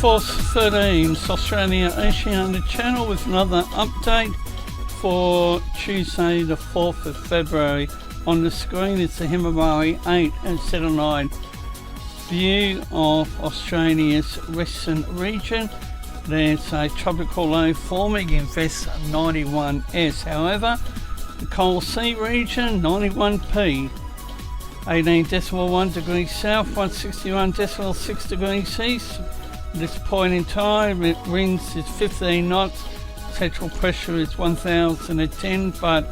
Force 13, Australia Oceania Channel with another update for Tuesday the 4th of February. On the screen is the Himalaya 8 and satellite view of Australia's western region. There's a tropical low forming in Vest 91S. However, the Coral Sea region 91P, 18.1 degrees south, 161.6 degrees east. At this point in time, winds is 15 knots, central pressure is 1010, but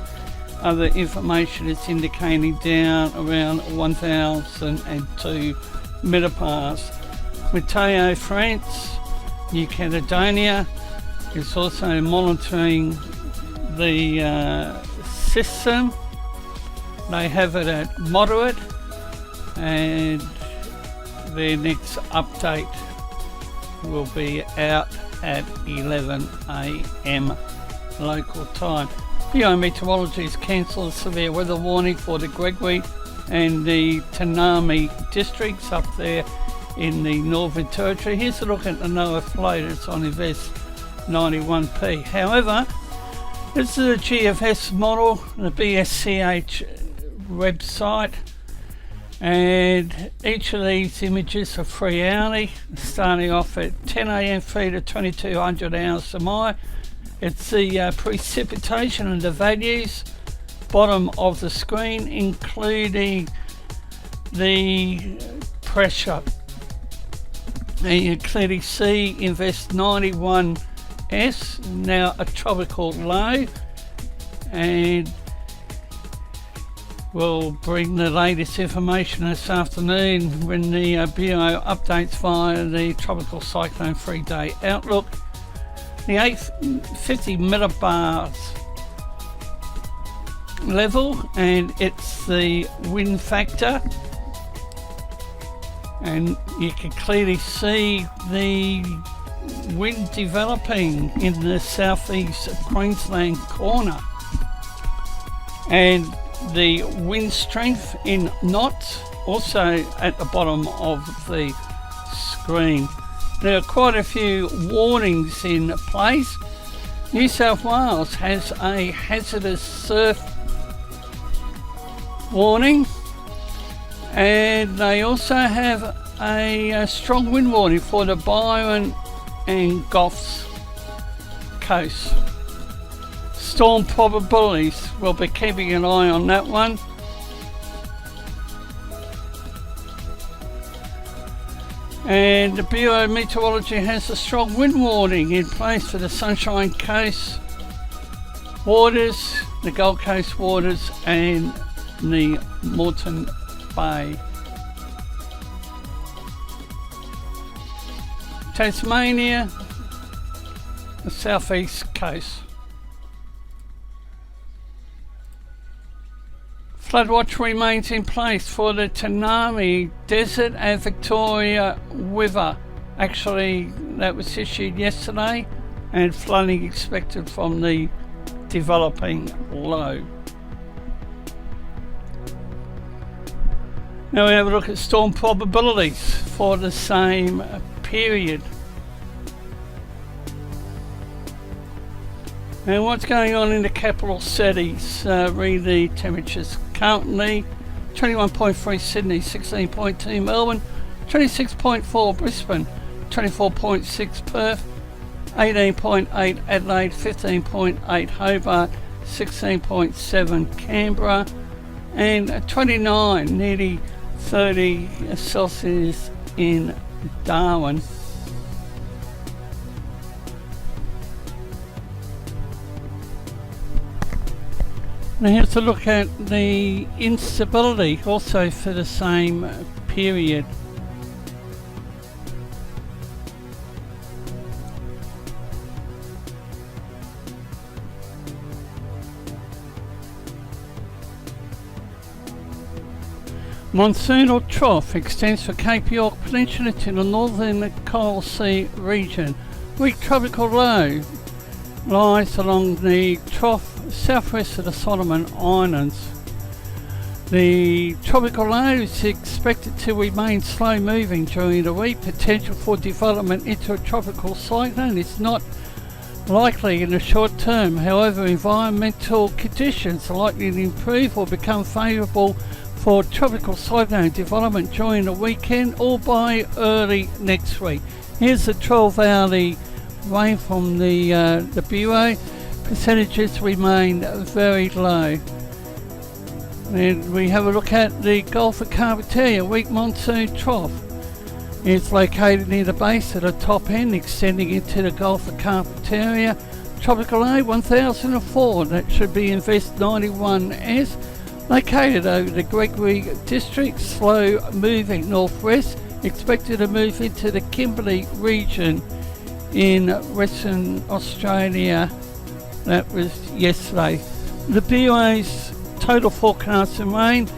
other information is indicating down around 1002 millibars. Mateo, France, New Caledonia is also monitoring the system. They have it at moderate, and their next update will be out at 11 a.m. local time. Geometeorology has cancelled a severe weather warning for the Gregory and the Tanami districts up there in the Northern Territory. Here's a look at the NOAA float. It's on Invest 91p. However, this is a GFS model, the BSCH website, and each of these images are free hourly, starting off at 10 a.m. free to 2200 hours a mile. It's the precipitation and the values, bottom of the screen, including the pressure. And you can clearly see Invest 91S, now a tropical low, and we'll bring the latest information this afternoon when the Bureau updates via the Tropical Cyclone 3-day outlook. The 850 millibars level, and it's the wind factor, and you can clearly see the wind developing in the southeast Queensland corner, and the wind strength in knots also at the bottom of the screen. There are quite a few warnings in place. New South Wales has a hazardous surf warning, and they also have a strong wind warning for the Byron and Goffs coast. Storm probabilities, we'll be keeping an eye on that one. And the Bureau of Meteorology has a strong wind warning in place for the Sunshine Coast waters, the Gold Coast waters, and the Moreton Bay. Tasmania, the southeast coast. Flood watch remains in place for the Tanami Desert and Victoria River. Actually, that was issued yesterday, and flooding expected from the developing low. Now we have a look at storm probabilities for the same period. And what's going on in the capital cities? Read the temperatures currently. 21.3 Sydney, 16.2 Melbourne, 26.4 Brisbane, 24.6 Perth, 18.8 Adelaide, 15.8 Hobart, 16.7 Canberra, and 29, nearly 30 Celsius in Darwin. Now here's a look at the instability also for the same period. Monsoonal trough extends from Cape York Peninsula to the northern Coral Sea region. Weak tropical low lies along the trough southwest of the Solomon Islands. The tropical low is expected to remain slow moving during the week. Potential for development into a tropical cyclone is not likely in the short term. However, environmental conditions are likely to improve or become favourable for tropical cyclone development during the weekend or by early next week. Here's the 12-hourly rain from the Bureau. Percentages remain very low. And we have a look at the Gulf of Carpentaria weak monsoon trough. It's located near the base at the top end, extending into the Gulf of Carpentaria. Tropical A 1004, that should be Invest 91S, located over the Gregory district, slow moving northwest, expected to move into the Kimberley region in Western Australia. That was yesterday. The Bureau's total forecast and rain,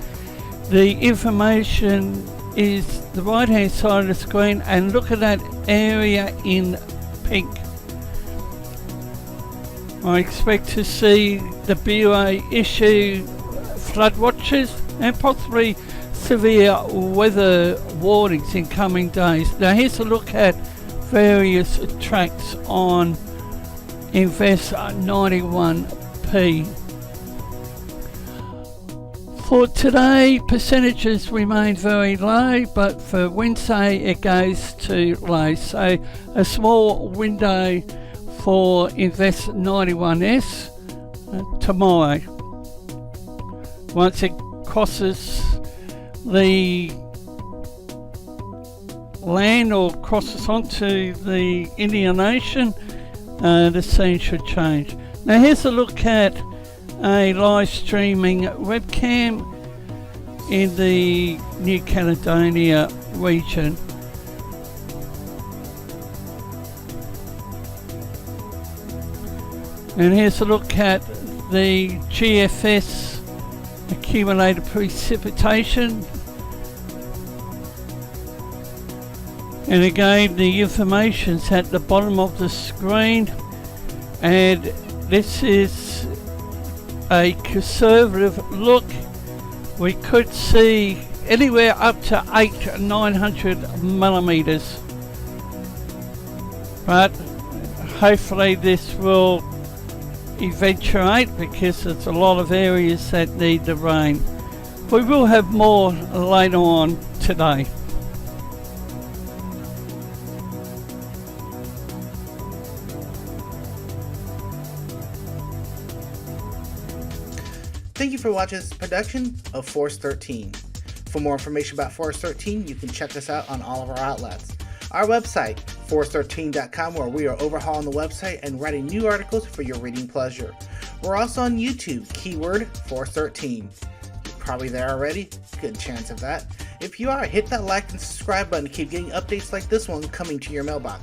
the information is the right hand side of the screen, and look at that area in pink. I expect to see the Bureau issue flood watches and possibly severe weather warnings in coming days. Now here's a look at various tracks on Invest 91P. For today, percentages remain very low, but for Wednesday it goes to low. So a small window for Invest 91S tomorrow. Once it crosses the land or crosses onto the Indian Ocean, the scene should change. Now here's a look at a live streaming webcam in the New Caledonia region. And here's a look at the GFS accumulated precipitation. And again, the information's at the bottom of the screen, and this is a conservative look. We could see anywhere up to 900 millimeters, but hopefully this will eventuate because there's a lot of areas that need the rain. We will have more later on today. Thank you for watching this production of Force 13. For more information about Force 13, you can check us out on all of our outlets. Our website, force13.com, where we are overhauling the website and writing new articles for your reading pleasure. We're also on YouTube, keyword Force 13. You're probably there already, good chance of that. If you are, hit that like and subscribe button to keep getting updates like this one coming to your mailbox.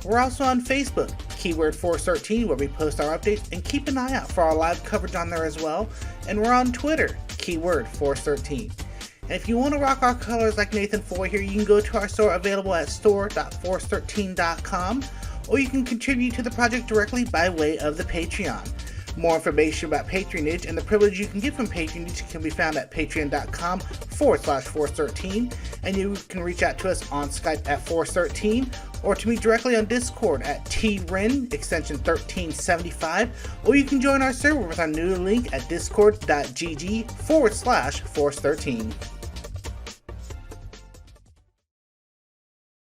We're also on Facebook, keyword Force 13, where we post our updates, and keep an eye out for our live coverage on there as well. And we're on Twitter, keyword Force 13. And if you want to rock our colors like Nathan Foy here, you can go to our store available at store.force13.com, or you can contribute to the project directly by way of the Patreon. More information about patronage and the privilege you can get from patronage can be found at patreon.com/force13, and you can reach out to us on Skype at Force13, or to me directly on Discord at TRIN extension 1375, or you can join our server with our new link at discord.gg/Force13.